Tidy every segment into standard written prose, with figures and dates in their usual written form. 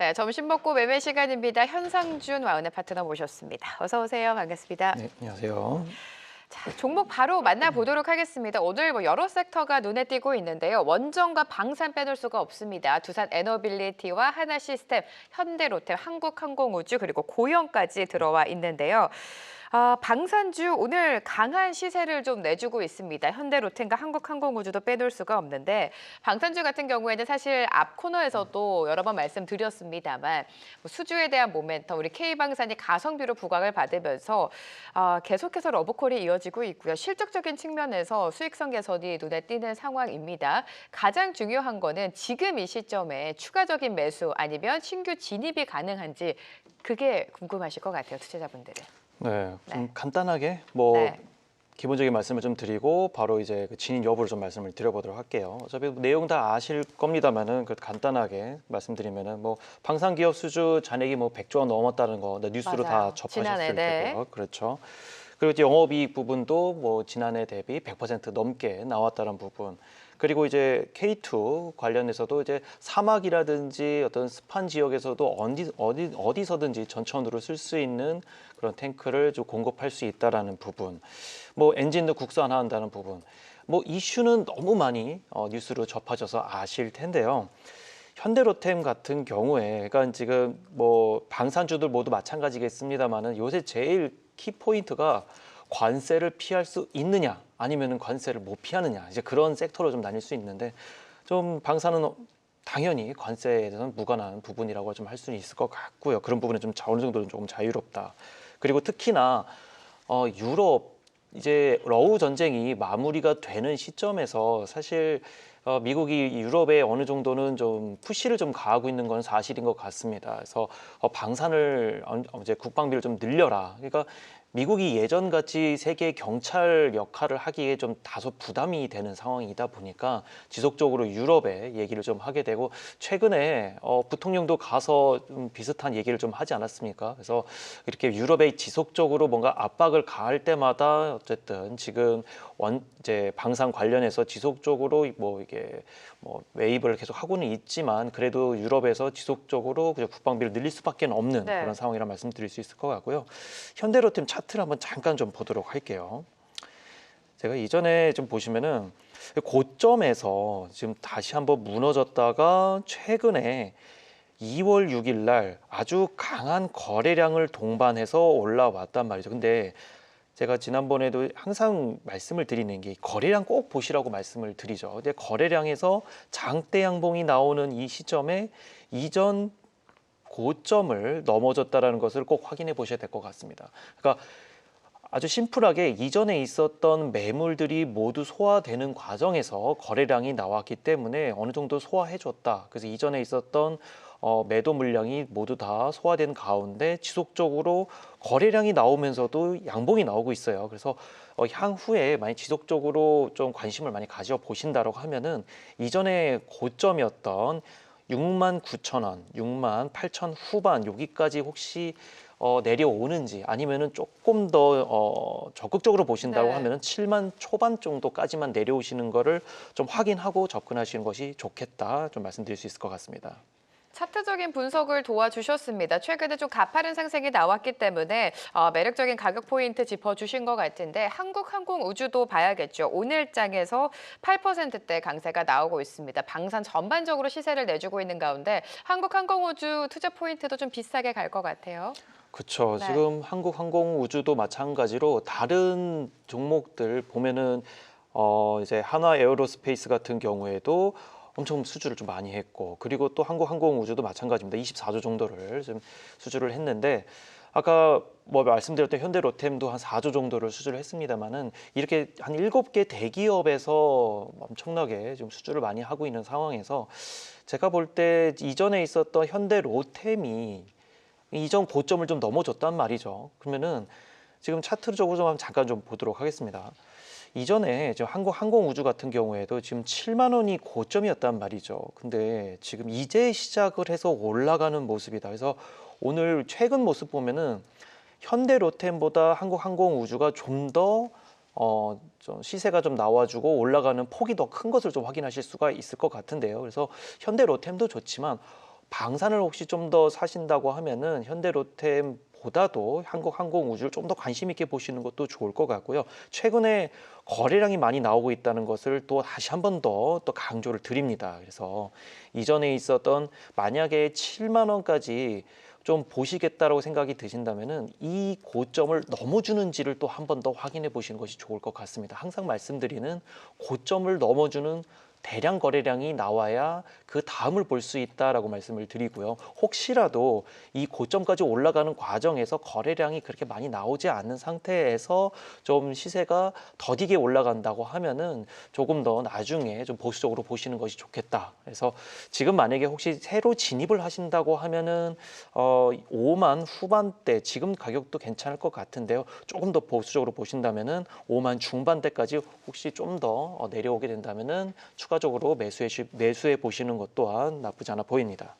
네, 점심 먹고 매매 시간입니다. 현상준 와우넷 파트너 모셨습니다. 어서 오세요. 반갑습니다. 네, 안녕하세요. 자, 종목 바로 만나보도록 하겠습니다. 오늘 여러 섹터가 눈에 띄고 있는데요. 원전과 방산 빼놓을 수가 없습니다. 두산 에너빌리티와 하나시스템, 현대로템, 한국항공우주 그리고 고영까지 들어와 있는데요. 방산주 오늘 강한 시세를 좀 내주고 있습니다. 현대로템과 한국항공우주도 빼놓을 수가 없는데 방산주 같은 경우에는 사실 앞 코너에서도 여러 번 말씀드렸습니다만 수주에 대한 모멘텀, 우리 K방산이 가성비로 부각을 받으면서 계속해서 러브콜이 이어지고 있고요. 실적적인 측면에서 수익성 개선이 눈에 띄는 상황입니다. 가장 중요한 거는 지금 이 시점에 추가적인 매수 아니면 신규 진입이 가능한지 그게 궁금하실 것 같아요, 투자자분들은. 네, 좀 네. 간단하게 네. 기본적인 말씀을 좀 드리고 바로 이제 그 진입 여부를 좀 말씀을 드려보도록 할게요. 어차피 내용 다 아실 겁니다만은 그 간단하게 말씀드리면은 방산 기업 수주 잔액이 100조 원 넘었다는 거 뉴스로 맞아요. 다 지난해, 접하셨을 네. 테고요. 그렇죠. 그리고 이제 영업이익 부분도 지난해 대비 100% 넘게 나왔다는 부분. 그리고 이제 K2 관련해서도 이제 사막이라든지 어떤 습한 지역에서도 어디서든지 전천후로 쓸 수 있는 그런 탱크를 좀 공급할 수 있다라는 부분. 엔진도 국산화한다는 부분. 이슈는 너무 많이 뉴스로 접하셔서 아실 텐데요. 현대로템 같은 경우에 그러니까 지금 방산주들 모두 마찬가지겠습니다만은 요새 제일 키포인트가 관세를 피할 수 있느냐 아니면은 관세를 못 피하느냐 이제 그런 섹터로 좀 나뉠 수 있는데 좀 방산은 당연히 관세에 대해서는 무관한 부분이라고 좀 할 수는 있을 것 같고요. 그런 부분에 좀 어느 정도는 조금 자유롭다. 그리고 특히나 유럽 이제 러우 전쟁이 마무리가 되는 시점에서 사실 미국이 유럽에 어느 정도는 좀 푸시를 좀 가하고 있는 건 사실인 것 같습니다. 그래서 방산을 이제 국방비를 좀 늘려라. 그러니까 미국이 예전같이 세계 경찰 역할을 하기에 좀 다소 부담이 되는 상황이다 보니까 지속적으로 유럽에 얘기를 좀 하게 되고 최근에 부통령도 가서 좀 비슷한 얘기를 좀 하지 않았습니까? 그래서 이렇게 유럽에 지속적으로 뭔가 압박을 가할 때마다 어쨌든 지금 이제 방산 관련해서 지속적으로 이게 매입을 계속 하고는 있지만 그래도 유럽에서 지속적으로 그냥 국방비를 늘릴 수밖에 없는 네. 그런 상황이라 말씀드릴 수 있을 것 같고요. 현대로템 차트를 한번 잠깐 좀 보도록 할게요. 제가 이전에 좀 보시면은 고점에서 지금 다시 한번 무너졌다가 최근에 2월 6일 날 아주 강한 거래량을 동반해서 올라왔단 말이죠. 근데 제가 지난번에도 항상 말씀을 드리는 게 거래량 꼭 보시라고 말씀을 드리죠. 근데 거래량에서 장대 양봉이 나오는 이 시점에 이전 고점을 넘어졌다라는 것을 꼭 확인해 보셔야 될 것 같습니다. 그러니까 아주 심플하게 이전에 있었던 매물들이 모두 소화되는 과정에서 거래량이 나왔기 때문에 어느 정도 소화해줬다. 그래서 이전에 있었던 매도 물량이 모두 다 소화된 가운데 지속적으로 거래량이 나오면서도 양봉이 나오고 있어요. 그래서 향후에 많이 지속적으로 좀 관심을 많이 가져 보신다고 하면은 이전에 고점이었던 6만 9천 원, 6만 8천 후반 여기까지 혹시 내려오는지 아니면은 조금 더 적극적으로 보신다고 네. 하면은 7만 초반 정도까지만 내려오시는 거를 좀 확인하고 접근하시는 것이 좋겠다 좀 말씀드릴 수 있을 것 같습니다. 차트적인 분석을 도와주셨습니다. 최근에 좀 가파른 상승이 나왔기 때문에 매력적인 가격 포인트 짚어주신 것 같은데 한국항공우주도 봐야겠죠. 오늘장에서 8%대 강세가 나오고 있습니다. 방산 전반적으로 시세를 내주고 있는 가운데 한국항공우주 투자 포인트도 좀 비싸게 갈 것 같아요. 그렇죠. 네. 지금 한국항공우주도 마찬가지로 다른 종목들 보면은 이제 한화 에어로스페이스 같은 경우에도 엄청 수주를 좀 많이 했고 그리고 또 한국항공우주도 마찬가지입니다. 24조 정도를 좀 수주를 했는데 아까 말씀드렸던 현대로템도 한 4조 정도를 수주를 했습니다만은 이렇게 한 7개 대기업에서 엄청나게 좀 수주를 많이 하고 있는 상황에서 제가 볼 때 이전에 있었던 현대로템이 이전 고점을 좀 넘어졌단 말이죠. 그러면은 지금 차트적으로 좀 잠깐 좀 보도록 하겠습니다. 이전에 지금 한국항공우주 같은 경우에도 지금 7만 원이 고점이었단 말이죠. 근데 지금 이제 시작을 해서 올라가는 모습이다. 그래서 오늘 최근 모습 보면은 현대로템보다 한국항공우주가 좀 더 좀 시세가 좀 나와주고 올라가는 폭이 더 큰 것을 좀 확인하실 수가 있을 것 같은데요. 그래서 현대로템도 좋지만 방산을 혹시 좀 더 사신다고 하면은 현대로템보다도 한국항공우주를 좀 더 관심 있게 보시는 것도 좋을 것 같고요. 최근에 거래량이 많이 나오고 있다는 것을 또 다시 한 번 더 또 강조를 드립니다. 그래서 이전에 있었던 만약에 7만 원까지 좀 보시겠다라고 생각이 드신다면은 이 고점을 넘어주는지를 또 한 번 더 확인해 보시는 것이 좋을 것 같습니다. 항상 말씀드리는 고점을 넘어주는 대량 거래량이 나와야 그 다음을 볼 수 있다라고 말씀을 드리고요. 혹시라도 이 고점까지 올라가는 과정에서 거래량이 그렇게 많이 나오지 않는 상태에서 좀 시세가 더디게 올라간다고 하면은 조금 더 나중에 좀 보수적으로 보시는 것이 좋겠다. 그래서 지금 만약에 혹시 새로 진입을 하신다고 하면은 5만 후반대 지금 가격도 괜찮을 것 같은데요. 조금 더 보수적으로 보신다면은 5만 중반대까지 혹시 좀 더 내려오게 된다면은 추가적으로 매수해 보시는 것 또한 나쁘지 않아 보입니다.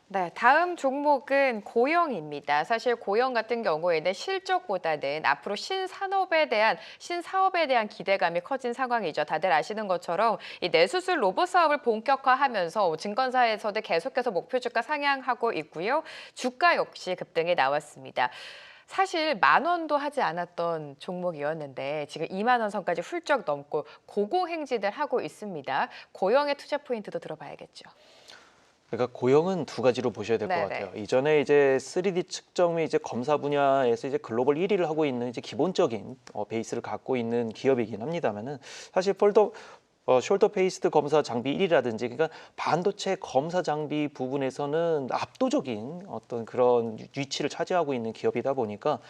네, 다음 종목은 고영입니다. 사실 고영 같은 경우에는 실적보다는 앞으로 신사업에 대한 기대감이 커진 상황이죠. 다들 아시는 것처럼 이 뇌수술 로봇 사업을 본격화하면서 증권사에서도 계속해서 목표 주가 상향하고 있고요. 주가 역시 급등이 나왔습니다. 사실 10,000원도 하지 않았던 종목이었는데 지금 20,000원 선까지 훌쩍 넘고 고공행진을 하고 있습니다. 고영의 투자 포인트도 들어봐야겠죠. 그러니까 고영은 두 가지로 보셔야 될 것 네네. 같아요. 이전에 이제 3D 측정 및 이제 검사 분야에서 이제 글로벌 1위를 하고 있는 이제 기본적인 베이스를 갖고 있는 기업이긴 합니다만은 사실 숄더 페이스트 검사 장비 1위라든지 그러니까 반도체 검사 장비 부분에서는 압도적인 어떤 그런 위치를 차지하고 있는 기업이다 보니까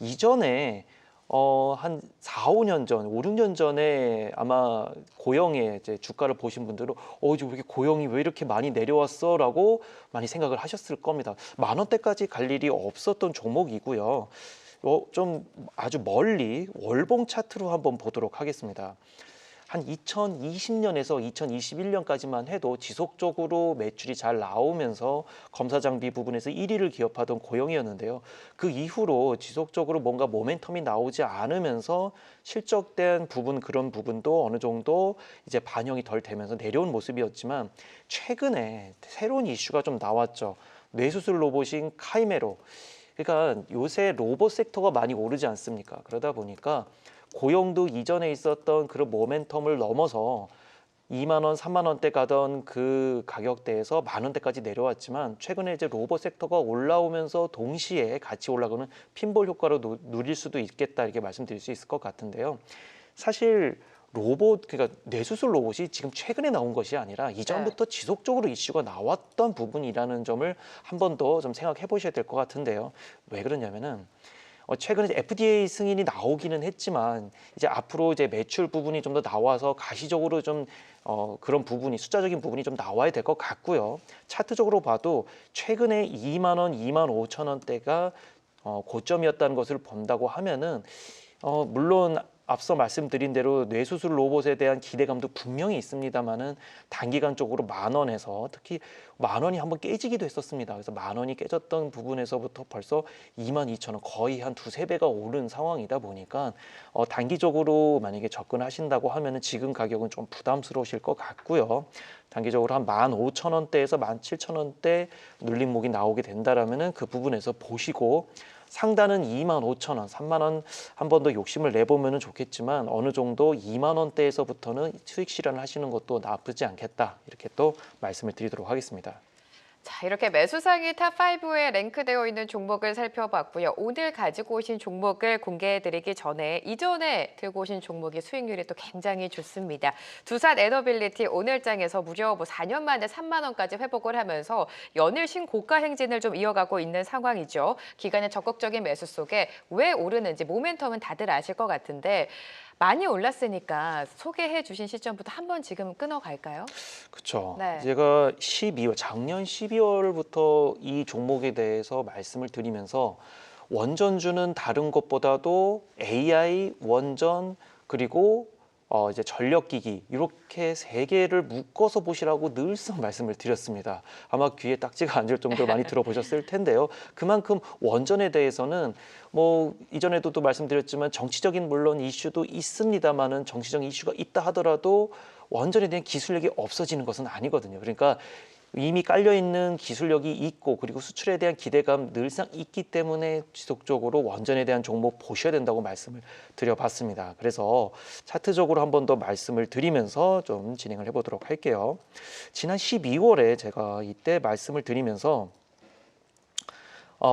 이전에 한 4, 5년 전, 5, 6년 전에 아마 고영의 이제 주가를 보신 분들은 이제 왜 이렇게 고영이 왜 이렇게 많이 내려왔어라고 많이 생각을 하셨을 겁니다. 10,000원대까지 갈 일이 없었던 종목이고요. 좀 아주 멀리 월봉 차트로 한번 보도록 하겠습니다. 한 2020년에서 2021년까지만 해도 지속적으로 매출이 잘 나오면서 검사 장비 부분에서 1위를 기업하던 고영이었는데요. 그 이후로 지속적으로 뭔가 모멘텀이 나오지 않으면서 실적된 부분 그런 부분도 어느 정도 이제 반영이 덜 되면서 내려온 모습이었지만 최근에 새로운 이슈가 좀 나왔죠. 뇌수술 로봇인 카이메로. 그러니까 요새 로봇 섹터가 많이 오르지 않습니까? 그러다 보니까 고용도 이전에 있었던 그런 모멘텀을 넘어서 2만 원, 3만 원대 가던 그 가격대에서 10,000원대까지 내려왔지만 최근에 이제 로봇 섹터가 올라오면서 동시에 같이 올라가는 핀볼 효과로 누릴 수도 있겠다 이렇게 말씀드릴 수 있을 것 같은데요. 사실 그러니까 뇌수술 로봇이 지금 최근에 나온 것이 아니라 이전부터 지속적으로 이슈가 나왔던 부분이라는 점을 한 번 더 좀 생각해 보셔야 될 것 같은데요. 왜 그러냐면은 최근에 FDA 승인이 나오기는 했지만 이제 앞으로 이제 매출 부분이 좀 더 나와서 가시적으로 좀 그런 부분이 숫자적인 부분이 좀 나와야 될 것 같고요. 차트적으로 봐도 최근에 2만 원, 2만 5천 원대가 고점이었다는 것을 본다고 하면은 물론 앞서 말씀드린 대로 뇌수술 로봇에 대한 기대감도 분명히 있습니다만은 단기간적으로 10,000원에서 특히 10,000원이 한번 깨지기도 했었습니다. 그래서 10,000원이 깨졌던 부분에서부터 벌써 22,000원 거의 한 두세 배가 오른 상황이다 보니까 단기적으로 만약에 접근하신다고 하면은 지금 가격은 좀 부담스러우실 것 같고요. 단기적으로 한 15,000원대에서 17,000원대 눌림목이 나오게 된다라면은 그 부분에서 보시고 상단은 25,000원, 3만 원 한 번 더 욕심을 내보면 좋겠지만 어느 정도 2만 원대에서부터는 수익 실현을 하시는 것도 나쁘지 않겠다. 이렇게 또 말씀을 드리도록 하겠습니다. 자, 이렇게 매수상위 탑5에 랭크되어 있는 종목을 살펴봤고요. 오늘 가지고 오신 종목을 공개해드리기 전에 이전에 들고 오신 종목의 수익률이 또 굉장히 좋습니다. 두산 에너빌리티 오늘장에서 무려 4년 만에 3만 원까지 회복을 하면서 연일 신고가 행진을 좀 이어가고 있는 상황이죠. 기간의 적극적인 매수 속에 왜 오르는지 모멘텀은 다들 아실 것 같은데 많이 올랐으니까 소개해 주신 시점부터 한번 지금 끊어갈까요? 그렇죠. 네. 제가 작년 12월부터 이 종목에 대해서 말씀을 드리면서 원전주는 다른 것보다도 AI, 원전 그리고 이제 전력기기 이렇게 세 개를 묶어서 보시라고 늘상 말씀을 드렸습니다. 아마 귀에 딱지가 앉을 정도로 많이 들어보셨을 텐데요. 그만큼 원전에 대해서는 뭐 이전에도 또 말씀드렸지만 정치적인 물론 이슈도 있습니다만은 정치적인 이슈가 있다 하더라도 원전에 대한 기술력이 없어지는 것은 아니거든요. 그러니까 이미 깔려 있는 기술력이 있고 그리고 수출에 대한 기대감 늘상 있기 때문에 지속적으로 원전에 대한 종목 보셔야 된다고 말씀을 드려봤습니다. 그래서 차트적으로 한 번 더 말씀을 드리면서 좀 진행을 해보도록 할게요. 지난 12월에 제가 이때 말씀을 드리면서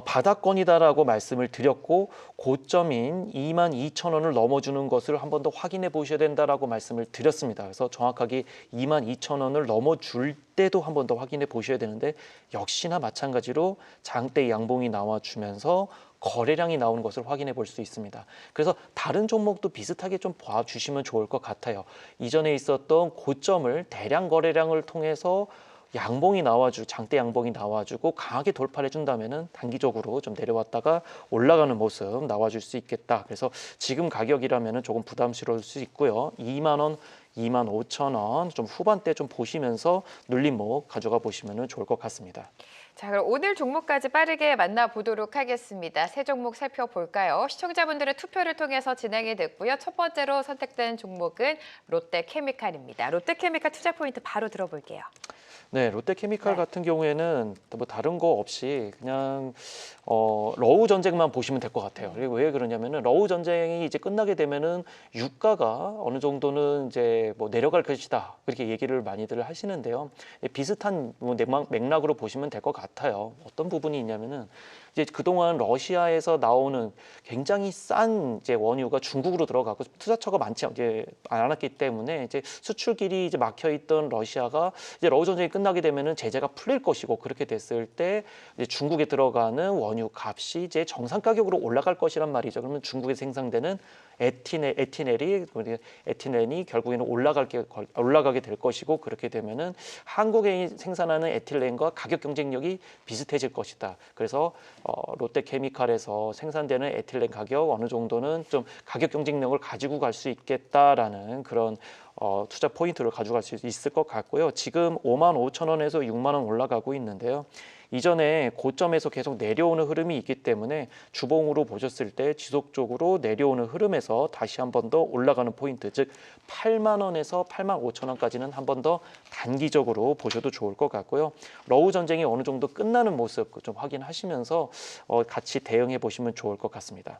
바닥권이다라고 말씀을 드렸고 고점인 22,000원을 넘어주는 것을 한 번 더 확인해 보셔야 된다라고 말씀을 드렸습니다. 그래서 정확하게 22,000원을 넘어줄 때도 한 번 더 확인해 보셔야 되는데 역시나 마찬가지로 장대 양봉이 나와주면서 거래량이 나오는 것을 확인해 볼 수 있습니다. 그래서 다른 종목도 비슷하게 좀 봐주시면 좋을 것 같아요. 이전에 있었던 고점을 대량 거래량을 통해서 장대 양봉이 나와주고 강하게 돌파를 해준다면은 단기적으로 좀 내려왔다가 올라가는 모습 나와줄 수 있겠다. 그래서 지금 가격이라면은 조금 부담스러울 수 있고요. 2만 원, 25,000원 좀 후반대 좀 보시면서 눌림목 가져가 보시면 좋을 것 같습니다. 자, 그럼 오늘 종목까지 빠르게 만나보도록 하겠습니다. 세 종목 살펴볼까요? 시청자분들의 투표를 통해서 진행이 됐고요. 첫 번째로 선택된 종목은 롯데케미칼입니다. 롯데케미칼 투자 포인트 바로 들어볼게요. 네, 롯데케미칼 네. 같은 경우에는 뭐 다른 거 없이 그냥 러우 전쟁만 보시면 될 것 같아요. 그리고 왜 그러냐면은 러우 전쟁이 이제 끝나게 되면은 유가가 어느 정도는 이제 뭐 내려갈 것이다 그렇게 얘기를 많이들 하시는데요. 비슷한 뭐 맥락으로 보시면 될 것 같아요. 어떤 부분이 있냐면은 이제 그동안 러시아에서 나오는 굉장히 싼 이제 원유가 중국으로 들어가고 투자처가 많지 이제 않았기 때문에 이제 수출길이 이제 막혀 있던 러시아가 이제 러우 전쟁이 끝나게 되면은 제재가 풀릴 것이고 그렇게 됐을 때 이제 중국에 들어가는 원유 값이 이제 정상 가격으로 올라갈 것이란 말이죠. 그러면 중국에 생산되는 에틸렌이 결국에는 올라가게 될 것이고 그렇게 되면은 한국에 생산하는 에틸렌과 가격 경쟁력이 비슷해질 것이다. 그래서 롯데케미칼에서 생산되는 에틸렌 가격 어느 정도는 좀 가격 경쟁력을 가지고 갈 수 있겠다라는 그런 투자 포인트를 가져갈 수 있을 것 같고요. 지금 55,000원에서 6만 원 올라가고 있는데요. 이전에 고점에서 계속 내려오는 흐름이 있기 때문에 주봉으로 보셨을 때 지속적으로 내려오는 흐름에서 다시 한 번 더 올라가는 포인트, 즉 8만 원에서 8만 5천 원까지는 한 번 더 단기적으로 보셔도 좋을 것 같고요. 러우 전쟁이 어느 정도 끝나는 모습 좀 확인하시면서 같이 대응해 보시면 좋을 것 같습니다.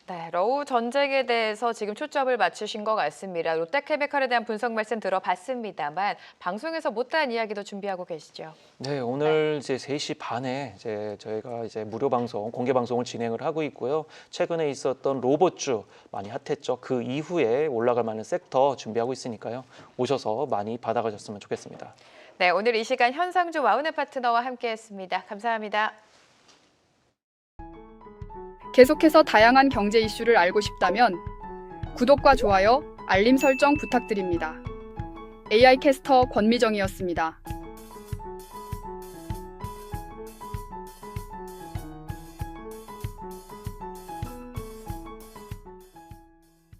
네, 러우 전쟁에 대해서 지금 초점을 맞추신 것 같습니다. 롯데케미칼에 대한 분석 말씀 들어봤습니다만 방송에서 못다한 이야기도 준비하고 계시죠? 네, 오늘 이제 3시 반에 이제 저희가 이제 무료 방송, 공개 방송을 진행을 하고 있고요. 최근에 있었던 로봇주 많이 핫했죠. 그 이후에 올라갈 만한 섹터 준비하고 있으니까요. 오셔서 많이 받아가셨으면 좋겠습니다. 네, 오늘 이 시간 현상주 와우넷 파트너와 함께했습니다. 감사합니다. 계속해서 다양한 경제 이슈를 알고 싶다면 구독과 좋아요, 알림 설정 부탁드립니다. AI 캐스터 권미정이었습니다.